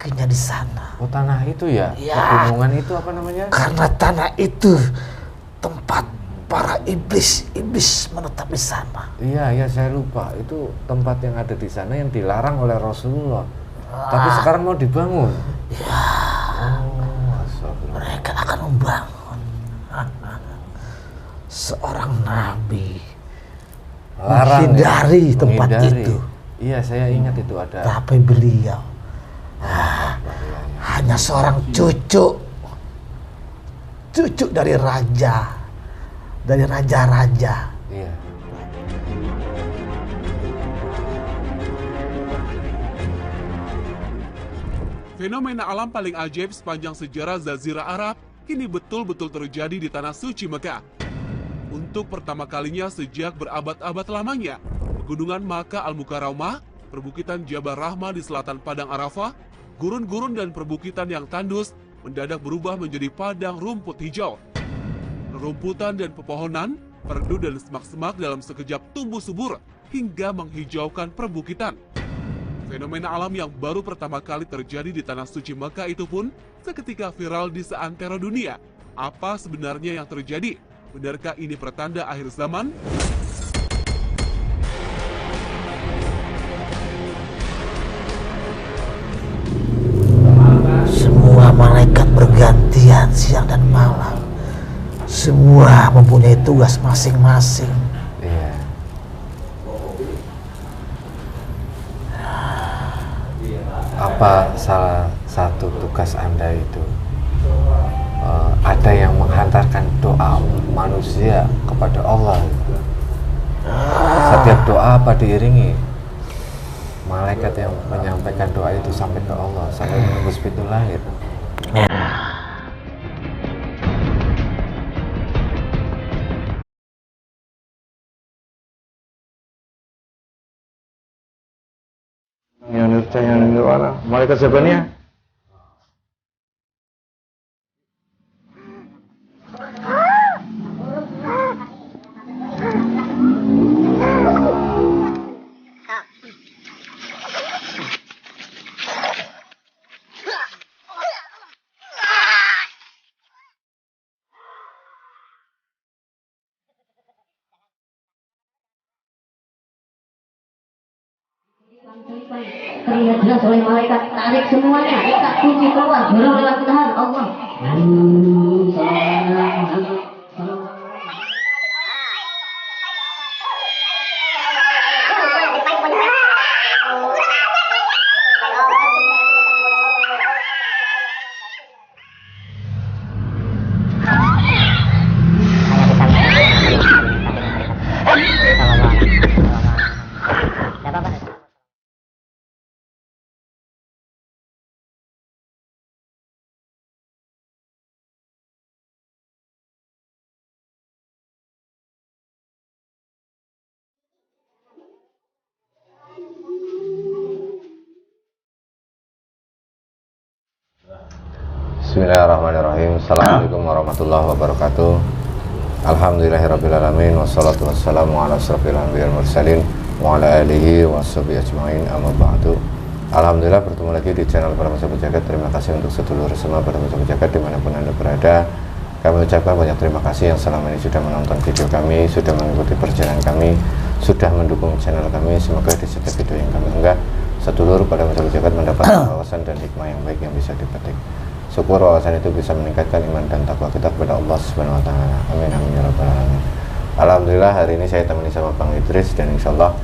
rezekinya di sana. Oh, tanah itu ya? Ya. Pegunungan itu apa namanya? Karena tanah itu tempat para iblis menetap di sana. Iya, saya lupa. Itu tempat yang ada di sana yang dilarang oleh Rasulullah. Tapi sekarang mau dibangun. Ya, mereka akan membangun. Seorang nabi menghindari tempat itu. Iya, saya ingat itu ada. Tapi beliau hanya seorang cucu dari raja-raja. Iya. Fenomena alam paling ajaib sepanjang sejarah Jazirah Arab kini betul-betul terjadi di tanah suci Mekah. Untuk pertama kalinya sejak berabad-abad lamanya, pegunungan Makkah Al-Mukarramah, perbukitan Jabal Rahmah di selatan Padang Arafah, gurun-gurun dan perbukitan yang tandus mendadak berubah menjadi padang rumput hijau. Rerumputan dan pepohonan, perdu dan semak-semak dalam sekejap tumbuh subur hingga menghijaukan perbukitan. Fenomena alam yang baru pertama kali terjadi di tanah suci Mekah itu pun seketika viral di seantero dunia. Apa sebenarnya yang terjadi? Benarkah ini pertanda akhir zaman? Semua malaikat bergantian siang dan malam. Semua mempunyai tugas masing-masing. Iya. Apa salah satu tugas Anda itu ada yang menghantarkan doa manusia kepada Allah? Setiap doa apa diiringi malaikat yang menyampaikan doa itu sampai ke Allah, sampai menembus pintu langit. Yang nirwana, malaikat siapa nih? Terlihat jelas oleh malaikat, tarik semuanya, ikat kunci keluar, belum lewat tahan Allah. Bismillahirrahmanirrahim. Assalamualaikum warahmatullahi wabarakatuh. Alhamdulillahirrabbilalamin. Wassalatu wassalamu ala asrafil anbiya'il mursalin wa ala alihi wa sahbihi ajma'in, amma ba'du. Alhamdulillah bertemu lagi di channel Para Sahabat Jagat. Terima kasih untuk sedulur semua Para Sahabat Jagat dimanapun Anda berada. Kami ucapkan banyak terima kasih yang selama ini sudah menonton video kami, sudah mengikuti perjalanan kami, sudah mendukung channel kami. Semoga di setiap video yang kami unggah, sedulur Para Sahabat Jagat mendapatkan wawasan dan hikmah yang baik yang bisa dipetik. Syukur wawasan itu bisa meningkatkan iman dan takwa kita kepada Allah Subhanahu wa taala. Amin amin ya rabbal alamin. Alhamdulillah hari ini saya temani sama Bang Idris, dan insyaallah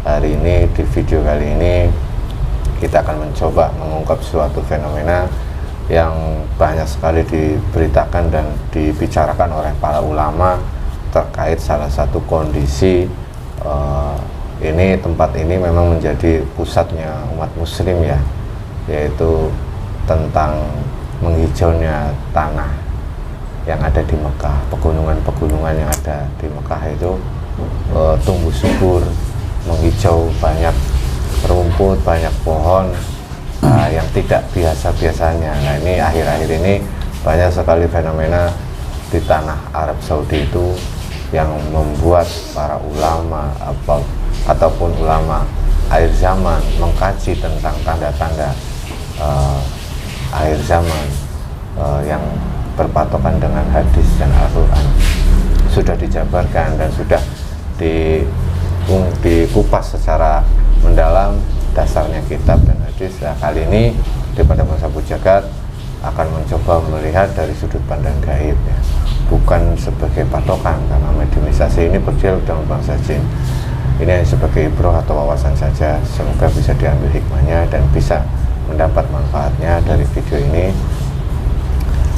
hari ini di video kali ini kita akan mencoba mengungkap suatu fenomena yang banyak sekali diberitakan dan dibicarakan oleh para ulama terkait salah satu kondisi ini tempat ini memang menjadi pusatnya umat muslim ya, yaitu tentang menghijaunya tanah yang ada di Mekah. Pegunungan-pegunungan yang ada di Mekah itu tumbuh subur, menghijau, banyak rumput, banyak pohon yang tidak biasa-biasanya. Nah ini akhir-akhir ini banyak sekali fenomena di tanah Arab Saudi itu yang membuat para ulama ataupun ulama akhir zaman mengkaji tentang tanda-tanda akhir zaman yang berpatokan dengan hadis dan Al-Quran sudah dijabarkan dan sudah dikupas secara mendalam dasarnya kitab dan hadis. Nah, kali ini di pada masa Jagat akan mencoba melihat dari sudut pandang gaib ya, bukan sebagai patokan, karena mediumisasi ini berdiri dalam bangsa jin. Ini hanya sebagai ibroh atau wawasan saja. Semoga bisa diambil hikmahnya dan bisa mendapat manfaatnya dari video ini,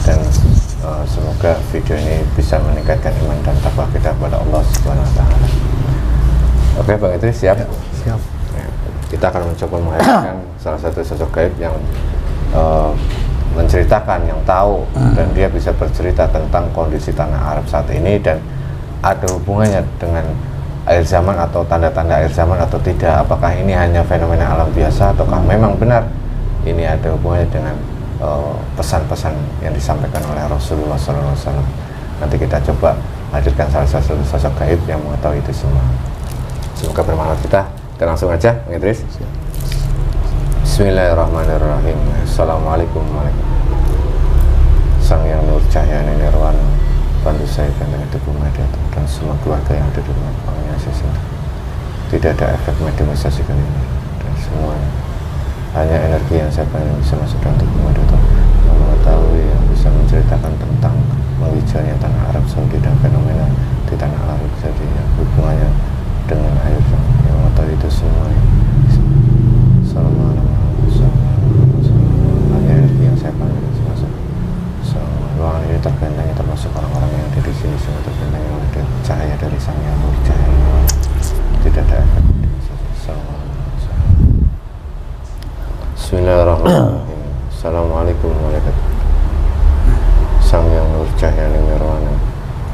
dan semoga video ini bisa meningkatkan iman dan takwa kita kepada Allah Subhanahu wa taala. Oke, Bang Idris, siap? Ya, siap. Ya, kita akan mencoba menghadirkan salah satu sosok gaib yang menceritakan, yang tahu, dan dia bisa bercerita tentang kondisi tanah Arab saat ini dan ada hubungannya dengan akhir zaman atau tanda-tanda akhir zaman atau tidak. Apakah ini hanya fenomena alam biasa ataukah memang benar ini ada hubungannya dengan pesan-pesan yang disampaikan oleh Rasulullah SAW. Nanti kita coba hadirkan salah satu sosok gaib yang mengetahui itu semua. Semoga bermanfaat. Kita langsung aja, Bang Idris. Bismillahirrahmanirrahim. Assalamualaikum warahmatullahi wabarakatuh. Sang Yang Nur Cahaya Nirwana, bantu saya dengan tubuh Madiatu dan semua keluarga yang ada di rumah Bangnya Sisi. Tidak ada efek mediumisasi kali ini dan semuanya hanya energi yang saya pengen bisa masuk dalam tubuh Madiatu, yang mengetahui, yang bisa menceritakan tentang menghijaunya tanah Arab Saudi dan fenomena di tanah Arab Saudi yang hubungannya dengan air, yang mengetahui itu semuanya. Hanya energi yang saya panggil masuk. Ruangan ini tergantangnya termasuk orang-orang yang ada di sini semua tergantangnya oleh cahaya dari Sang Yang Nur Cahaya. Tidak ada efek. Bismillahirrahmanirrahim. Assalamualaikum warahmatullahi wabarakatuh. Sang Yang Nur Cahaya Nirwana,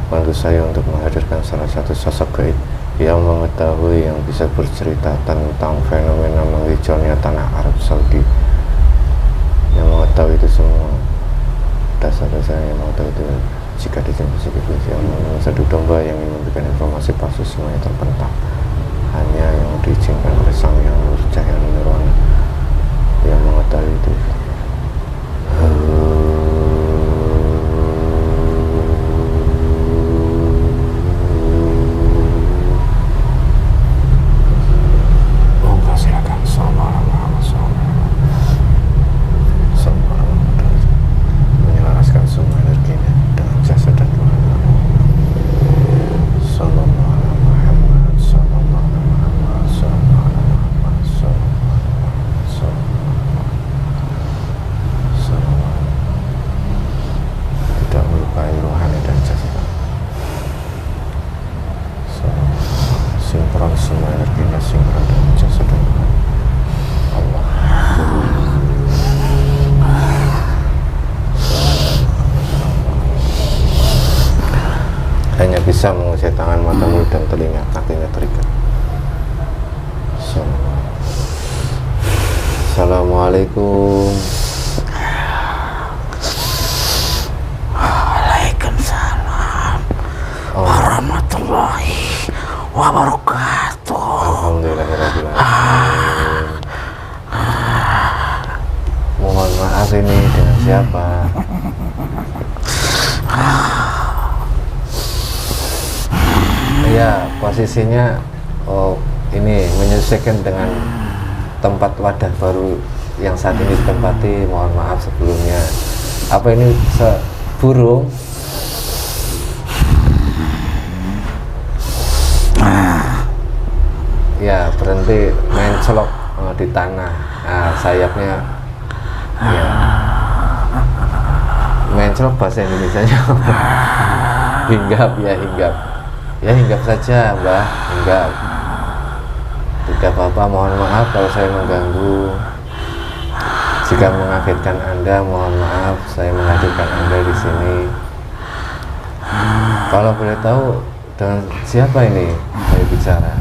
bantu saya untuk menghadirkan salah satu sosok gaib yang mengetahui, yang bisa bercerita tentang fenomena menghijaunya tanah Arab Saudi, yang mengetahui itu semua dasar-dasarnya, yang mengetahui itu jika dijelaskan yang satu domba yang ingin memberikan informasi palsu semuanya terpental, hanya yang diizinkan oleh Sang Yang Nur Cahaya Nirwana yang mengetahui itu. Sinkron semua energinya, sinkron dengan jasa dan Allah. Hanya bisa mengusir tangan, mata, mulut, dan telinga, kakinya terikat. Assalamualaikum. Waalaikumsalam warahmatullahi wabarakatuh. Alhamdulillahirabbil alamin. Mohon maaf, ini dengan siapa? Ya, posisinya ini menyesuaikan dengan tempat wadah baru yang saat ini ditempati. Mohon maaf sebelumnya. Apa ini burung? Ya, berhenti main celok di tanah. Nah, sayapnya ya. Main celok bahasa Indonesianya apa? Hinggap, ya hinggap. Ya hinggap saja, Mbah, hinggap. Tidak apa-apa, mohon maaf kalau saya mengganggu. Jika mengagetkan Anda, mohon maaf saya menghadirkan Anda di sini. Kalau boleh tahu, dengan siapa ini saya bicara?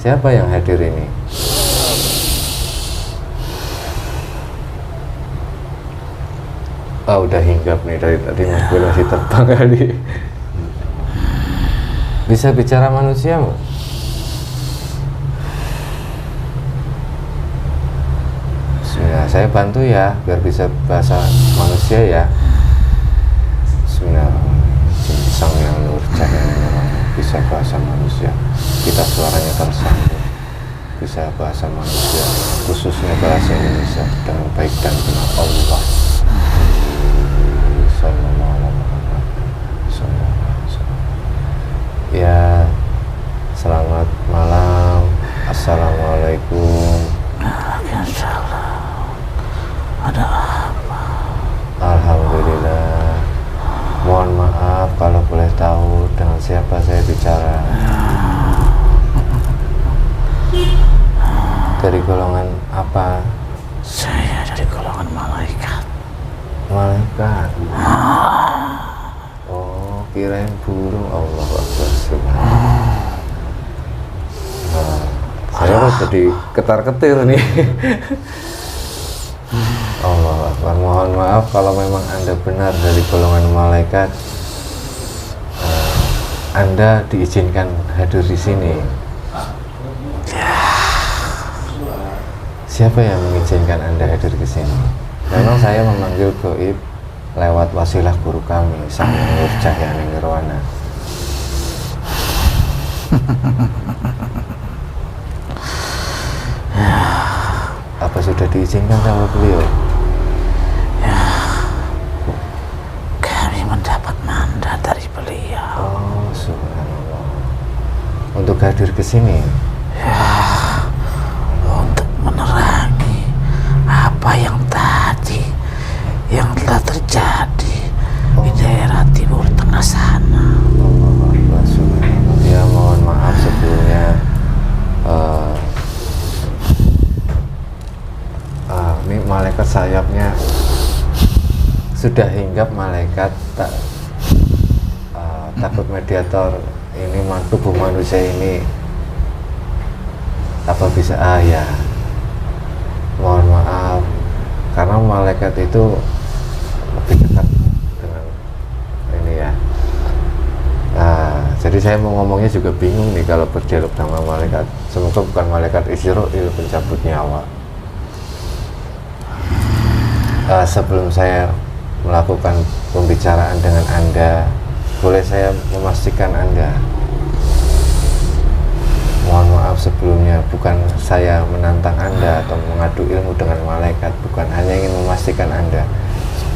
Siapa yang hadir ini? Oh, udah hinggap nih dari tadi, masih terbang kali. Bisa bicara manusia, Mbak? Bismillah, saya bantu ya biar bisa bahasa manusia ya. Bismillahirrahmanirrahim. Sang yang nur cahaya bisa bahasa manusia, kita suaranya tersambung, bisa bahasa manusia, khususnya bahasa Indonesia dengan baik dan benar. Allah Sallallahu alaihi wasallam. Ya, selamat malam. Assalamualaikum. Ada apa? Alhamdulillah. Mohon maaf kalau boleh tahu dengan siapa saya bicara. Dari golongan apa? Saya dari golongan malaikat. Malaikat. Oh, kirain burung. Allahu Akbar. Saya kok jadi ketar-ketir nih. Allah Akbar. Mohon maaf kalau memang Anda benar dari golongan malaikat. Anda diizinkan hadir di sini. Siapa yang mengizinkan Anda hadir ke sini? Memang saya memanggil gaib lewat wasilah guru kami, Sang Nur Cahya Nirwana. Apa sudah diizinkan sama beliau? Ya, kami mendapat mandat dari beliau. Oh, subhanallah. Untuk hadir ke sini? Ya, untuk menerangi apa yang tadi yang telah terjadi di daerah Timur Tengah sana. Allah Akbar, subhanallah. Ya, mohon maaf sebelumnya. Ini malaikat sayapnya sudah hinggap, malaikat takut mediator ini tubuh manusia ini apa bisa ya, mohon maaf karena malaikat itu lebih dekat dengan ini ya. Jadi saya mau ngomongnya juga bingung nih kalau berdialog sama malaikat. Semoga bukan malaikat Israil pencabut nyawa. Sebelum saya melakukan pembicaraan dengan Anda, boleh saya memastikan Anda? Mohon maaf sebelumnya, bukan saya menantang Anda atau mengadu ilmu dengan malaikat, bukan, hanya ingin memastikan Anda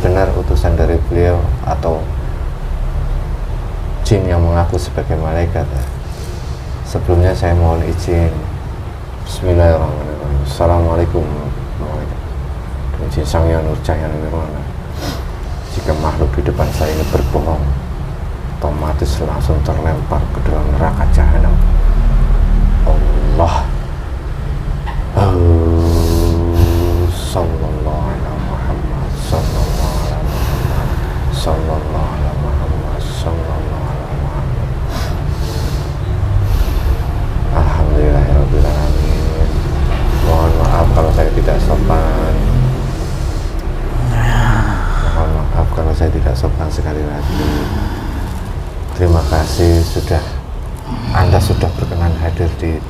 benar utusan dari beliau atau jin yang mengaku sebagai malaikat. Sebelumnya saya mohon izin. Bismillahirrahmanirrahim. Assalamualaikum warahmatullahi wabarakatuh. Izin Sang Yang Nur Cahya Nirwana. Jika makhluk di depan saya ini berbohong, otomatis langsung terlempar ke dalam neraka jahanam. Allah. Sallallahu alaihi Muhammad. Sallallahu alaihi Muhammad. Sallallahu alaihi Muhammad. Sallallahu alaihi Muhammad. Alhamdulillahirabbil alamin. Mohon maaf kalau saya tidak sopan. Mohon maaf kalau saya tidak sopan sekali lagi. Terima kasih Anda sudah berkenan hadir di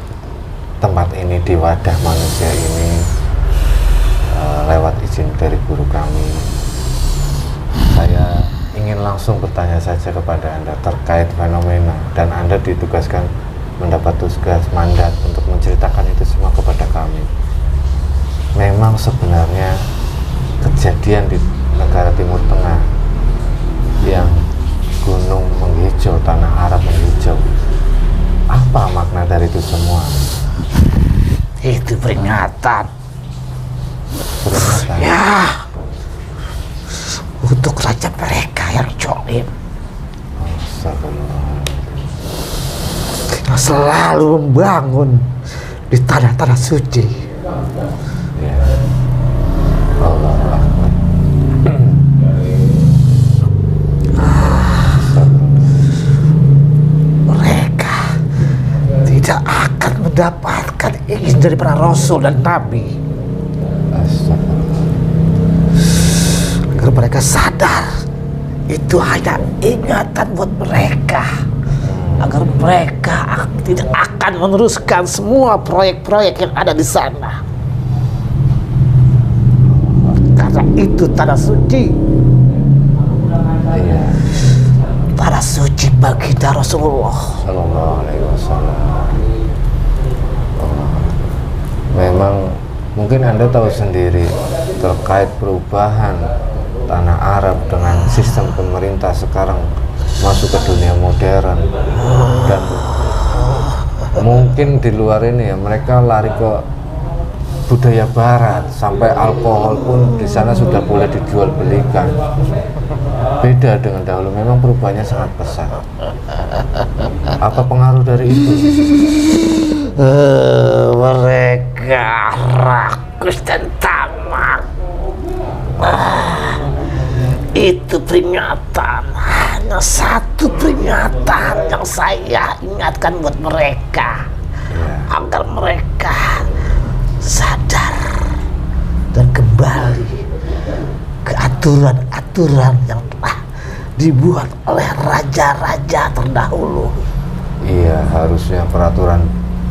tempat ini, di wadah manusia ini, lewat izin dari guru kami. Saya ingin langsung bertanya saja kepada Anda terkait fenomena, dan Anda ditugaskan mendapat tugas mandat untuk menceritakan itu semua kepada kami. Memang sebenarnya kejadian di negara Timur Tengah yang gunung menghijau, tanah Arab menghijau, apa makna dari itu semua? Itu peringatan. Peringatan? Ya, untuk raja mereka yang jolim, yang selalu membangun di tanah-tanah suci. Ya. Allah Akbar. Mereka tidak akan mendapatkan izin dari para rasul dan nabi agar mereka sadar itu hanya ingatan buat mereka, agar mereka tidak akan meneruskan semua proyek-proyek yang ada di sana. itu tanah suci. Iya. Tanah suci baginda Rasulullah. Sallallahu alaihi wasallam. Memang mungkin Anda tahu sendiri terkait perubahan tanah Arab dengan sistem pemerintah sekarang masuk ke dunia modern, dan mungkin di luar ini ya mereka lari ke budaya barat, sampai alkohol pun di sana sudah boleh dijual belikan. Beda dengan dahulu, memang perubahannya sangat pesat. Apa pengaruh dari itu? Mereka rakus dan tamak. Itu peringatan, hanya satu peringatan yang saya ingatkan buat mereka, agar mereka sadar dan kembali ke aturan-aturan yang telah dibuat oleh raja-raja terdahulu. Iya, harusnya peraturan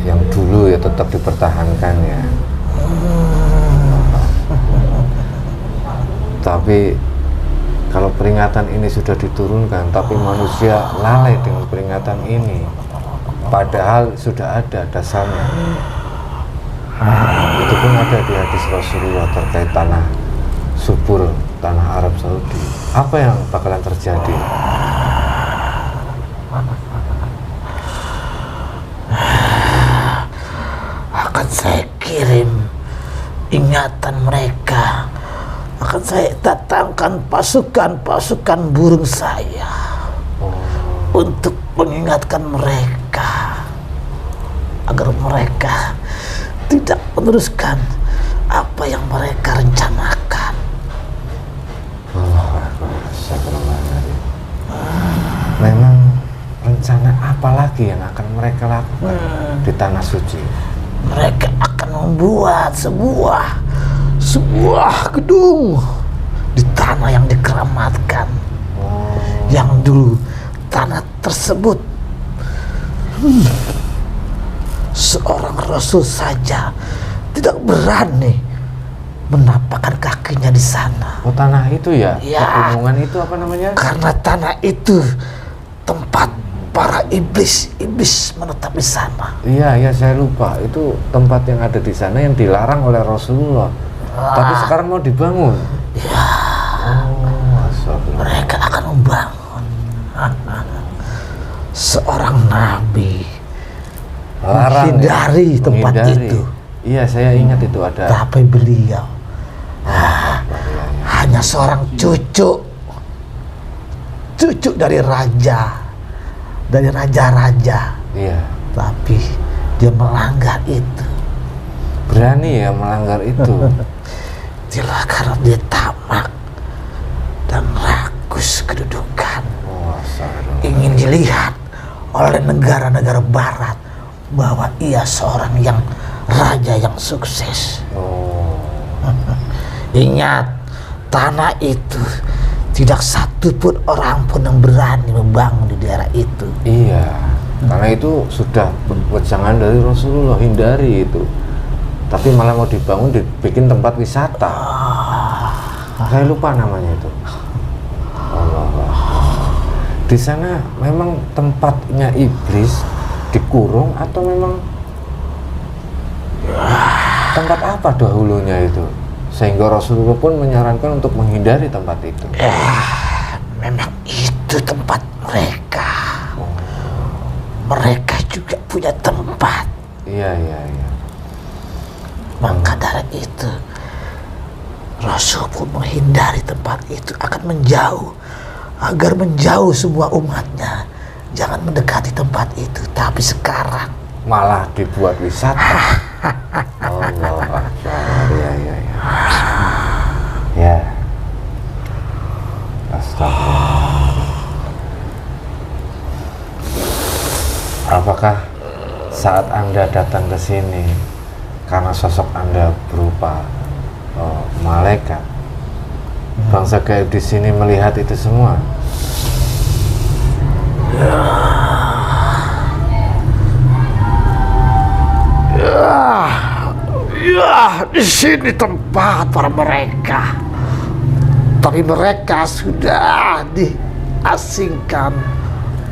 yang dulu ya tetap dipertahankan ya. Tapi kalau peringatan ini sudah diturunkan, tapi manusia lalai dengan peringatan ini, padahal sudah ada dasarnya. Itu pun ada di hadis Rasulullah terkait tanah subur, tanah Arab Saudi. Apa yang bakalan terjadi? Akan saya kirim ingatan mereka, akan saya datangkan pasukan-pasukan burung saya untuk mengingatkan mereka agar mereka tidak meneruskan apa yang mereka rencanakan. Memang rencana apa lagi yang akan mereka lakukan di tanah suci? Mereka akan membuat sebuah gedung di tanah yang dikeramatkan. Yang dulu tanah tersebut seorang rasul saja tidak berani menapakkan kakinya di sana. Oh, tanah itu ya? Ya. Pegunungan itu apa namanya? Karena tanah itu tempat para iblis menetap di sana. Iya, saya lupa. Itu tempat yang ada di sana yang dilarang oleh Rasulullah. Tapi sekarang mau dibangun. Ya. Mereka akan membangun. Seorang nabi menghindari tempat itu. Iya, saya ingat itu ada. Tapi beliau hanya seorang cucu dari raja-raja. Iya. Tapi dia melanggar itu. Berani ya melanggar itu. Itulah karena dia tamak dan rakus kedudukan. Ingin dilihat oleh negara-negara barat bahwa ia seorang yang raja yang sukses. Ingat, tanah itu tidak satu pun orang pun yang berani membangun di daerah itu. Iya, karena itu sudah wejangan dari Rasulullah, hindari itu. Tapi malah mau dibangun, dibikin tempat wisata. Saya lupa namanya itu. Allah. Di sana memang tempatnya iblis dikurung atau memang tempat apa dahulunya itu? Sehingga Rasulullah pun menyarankan untuk menghindari tempat itu. Memang itu tempat mereka. Mereka juga punya tempat. Iya. Maka dari itu Rasul pun menghindari tempat itu, akan menjauh, agar menjauh semua umatnya. Jangan mendekati tempat itu. Tapi sekarang malah dibuat wisata. Allah Akbar. Ya. Astagfirullah. Apakah saat Anda datang ke sini karena sosok Anda berupa malaikat, bangsa gaib di sini melihat itu semua? Ya, di sini tempat para mereka tapi mereka sudah diasingkan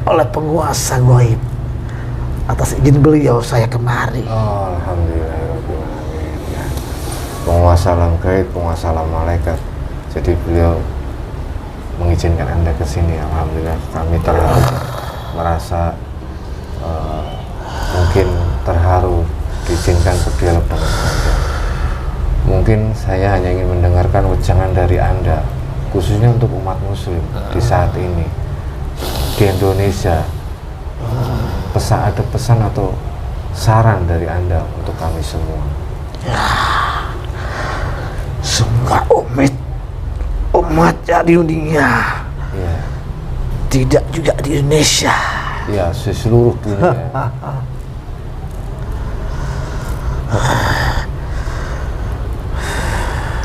oleh penguasa gaib. Atas izin beliau saya kemari. Oh, alhamdulillahirobbilalamin. Ya. Penguasa alam gaib, penguasa alam malaikat. Jadi beliau mengizinkan Anda ke sini. Alhamdulillah, kami terharu, merasa mungkin terharu diizinkan berdialog dengan Anda. Mungkin saya hanya ingin mendengarkan wejangan dari Anda, khususnya untuk umat muslim di saat ini di Indonesia. Ada pesan atau saran dari Anda untuk kami semua? Semua umatnya di dunia, Ya, tidak juga di Indonesia. ya, seluruh dunia.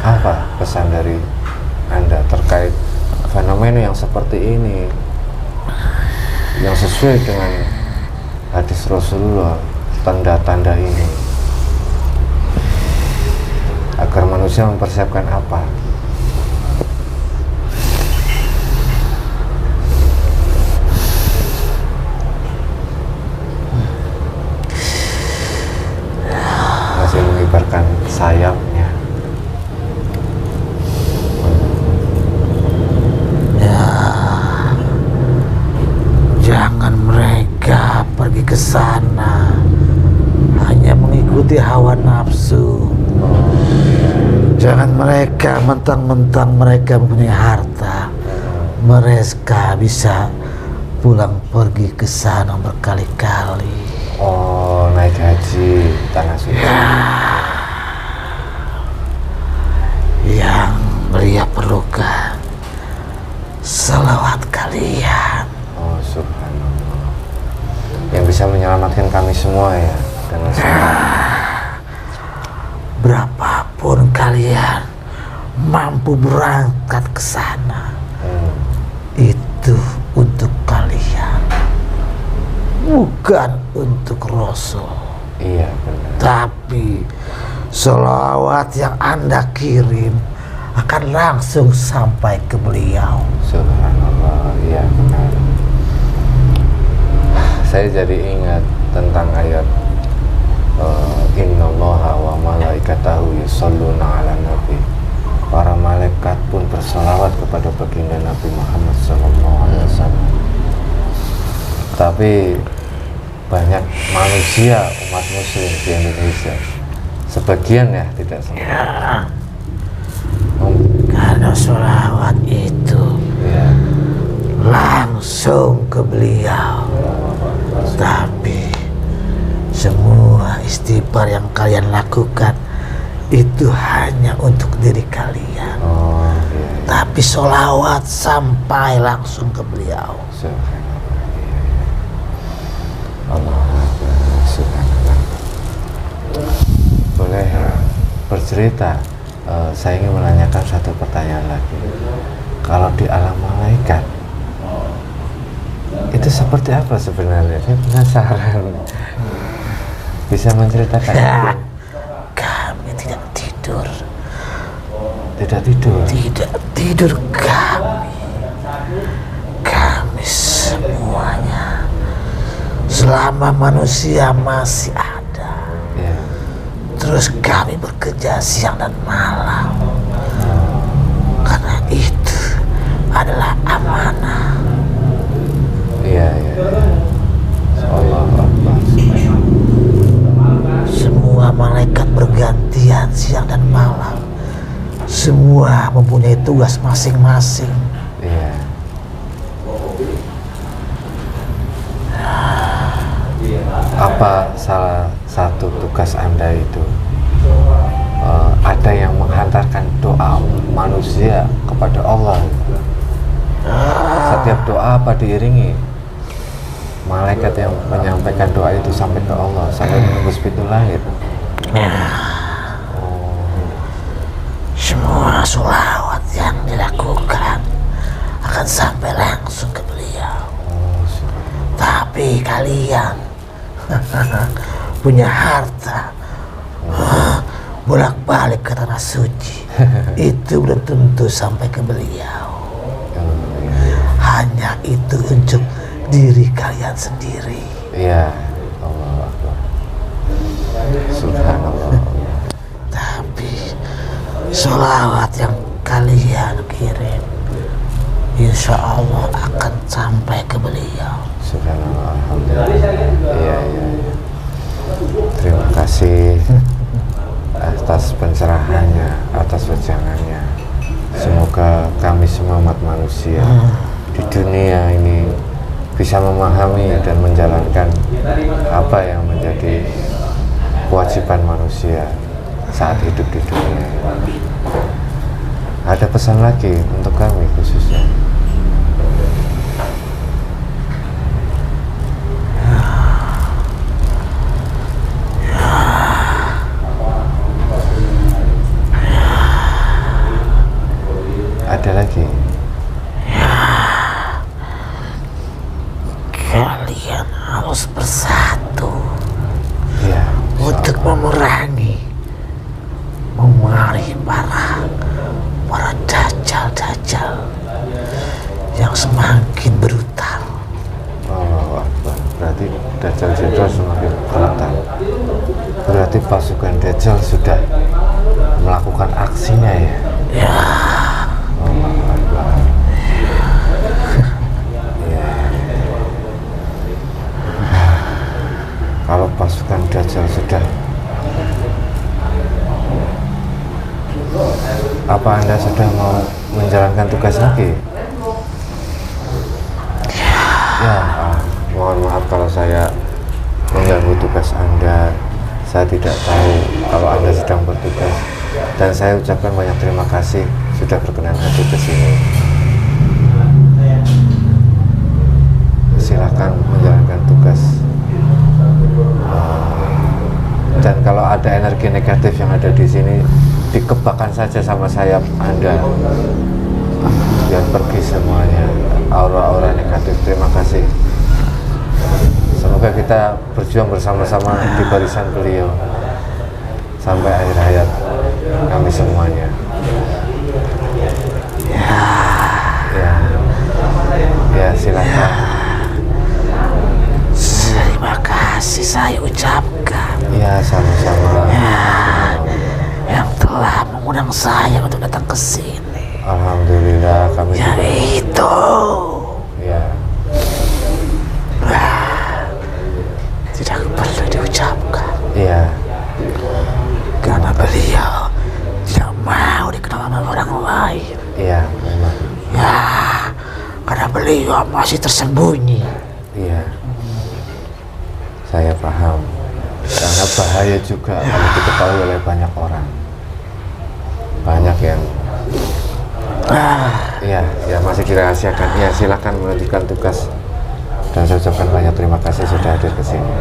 Apa pesan dari Anda terkait fenomena yang seperti ini, yang sesuai dengan hadis Rasulullah, tanda-tanda ini, agar manusia mempersiapkan apa? Masih mengibarkan sayapnya. Jangan mereka pergi ke sana hanya mengikuti hawa nafsu. Jangan mereka mentang-mentang mereka mempunyai harta, mereka bisa pulang pergi ke sana berkali-kali. Oh, naik haji tanah suci. Yang beliau perlukan salawat kalian. Oh, subhanallah. Yang bisa menyelamatkan kami semua ya, dengan Berapapun kalian mampu berangkat ke sana, itu untuk kalian, bukan untuk Rasul. Iya, benar. Tapi selawat yang Anda kirim akan langsung sampai ke beliau. Subhanallah, iya benar. Saya jadi ingat tentang ayat Innallaha wa malaikatahu yusholluna ala nabi. Para malaikat pun berselawat kepada baginda Nabi Muhammad SAW. Tapi banyak manusia, umat muslim di Indonesia, sebagian ya, tidak semua, Karena selawat itu ya, langsung ke beliau. Tapi semua istighfar yang kalian lakukan itu hanya untuk diri kalian. oh iya, Tapi sholawat sampai langsung ke beliau. Subhanallah, iya, iya. Allahu Akbar, subhanallah. Boleh bercerita? Saya ingin menanyakan satu pertanyaan lagi. Kalau di alam malaikat itu seperti apa sebenarnya? Saya penasaran. Bisa menceritakan itu? Kami tidak tidur. Tidak tidur. Tidak tidur kami. Kami semuanya, selama manusia masih ada, Ya. terus kami bekerja siang dan malam. Karena itu adalah amanah. Iya, iya. Allahu Akbar. Semua malaikat bergantian siang dan malam. Semua mempunyai tugas masing-masing. Iya. Apa salah satu tugas Anda itu ada yang menghantarkan doa manusia kepada Allah? Setiap doa apa diiringi malaikat yang menyampaikan doa itu sampai ke Allah, sampai menembus pintu langit? Semua sholawat yang dilakukan akan sampai langsung ke beliau. Tapi kalian punya harta, bolak-balik ke tanah suci, itu belum tentu sampai ke beliau. Hanya itu untuk diri kalian sendiri. Iya, Allah Akbar. Subhanallah. Tapi sholawat yang kalian kirim, insya Allah akan sampai ke beliau. Subhanallah, alhamdulillah. Iya. Terima kasih atas pencerahannya, atas wejangannya. Semoga kami semua umat manusia di dunia ini bisa memahami dan menjalankan apa yang menjadi kewajiban manusia saat hidup di dunia. Ada pesan lagi untuk kami khususnya. Ada lagi. Kalian harus bersatu Ya, untuk memerangi para dajjal yang semakin brutal. Allahu Akbar. Berarti Dajjal Jenderal semakin brutal. Berarti pasukan Dajjal sudah melakukan aksinya ya? Ya, Allahu Akbar. Ya. Kalau pasukan Dajjal sudah, apa Anda sudah mau menjalankan tugas lagi? Ya, mohon maaf kalau saya mengganggu tugas Anda. Saya tidak tahu kalau Anda sedang bertugas, dan saya ucapkan banyak terima kasih sudah berkenan hadir ke sini. Silakan menjalankan tugas. Dan kalau ada energi negatif yang ada di sini, dikebakkan saja sama sayap Anda, biar pergi semuanya aura-aura negatif. Terima kasih. Semoga kita berjuang bersama-sama di barisan beliau sampai akhir hayat kami semuanya. Ya, silakan. terima kasih saya ucapkan Ya, sama-sama. yang telah mengundang saya untuk datang ke sini. Alhamdulillah kami juga. Yaitu Ya, tidak perlu diucapkan iya. karena beliau tidak mau dikenal sama orang lain. Iya, memang. Ya, karena beliau masih tersembunyi. Iya. Saya paham. Karena bahaya juga kalau diketahui oleh banyak orang. Banyak yang ya masih dirahasiakan. Ya, silakan melanjutkan tugas. Dan saya ucapkan banyak terima kasih sudah hadir ke sini.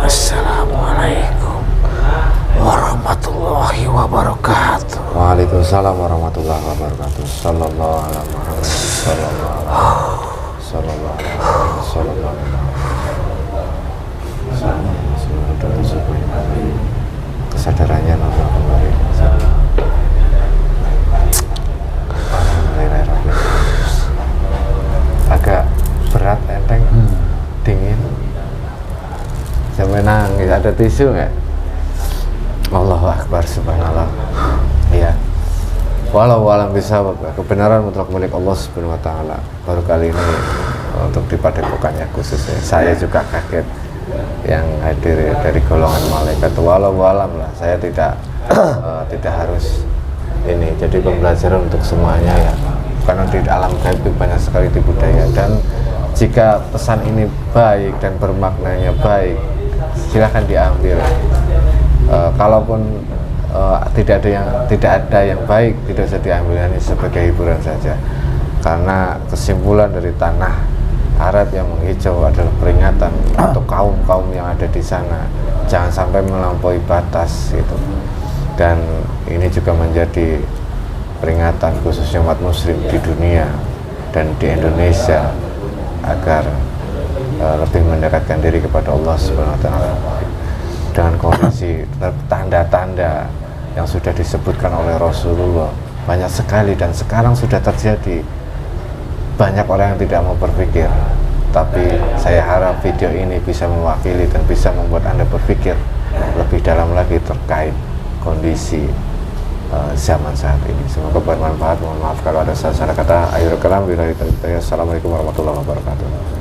Assalamualaikum warahmatullahi wabarakatuh. Waalaikumsalam warahmatullahi wabarakatuh. Sallallahu alaihi Muhammad. Sallallahu alaihi. Kesadarannya normal kembali. Agak berat, enteng, dingin, sampai nangis. Ada tisu nggak? Allahu Akbar, subhanallah. Iya. Walau alam bisa, kebenaran mutlak milik Allah Subhanahu wa Ta'ala. Baru kali ini untuk di padepokannya khususnya saya juga kaget yang hadir dari golongan malaikat. Walau alam lah, saya tidak tidak harus ini jadi pembelajaran untuk semuanya ya, karena di alam gaib itu banyak sekali tipu daya. Dan jika pesan ini baik dan bermaknanya baik, silahkan diambil. Kalaupun tidak ada yang baik, tidak usah diambil, hanya sebagai hiburan saja. Karena kesimpulan dari tanah Arab yang menghijau adalah peringatan untuk kaum-kaum yang ada di sana, jangan sampai melampaui batas itu. Dan ini juga menjadi peringatan khususnya umat muslim di dunia dan di Indonesia agar lebih mendekatkan diri kepada Allah Subhanahu wa Ta'ala. dengan kondisi tanda-tanda yang sudah disebutkan oleh Rasulullah banyak sekali, dan sekarang sudah terjadi. Banyak orang yang tidak mau berpikir, tapi saya harap video ini bisa mewakili dan bisa membuat Anda berpikir lebih dalam lagi terkait kondisi zaman saat ini. Semoga bermanfaat. Mohon maaf kalau ada salah kata. Akhirul kalam, billahi taufiq. Assalamualaikum warahmatullahi wabarakatuh.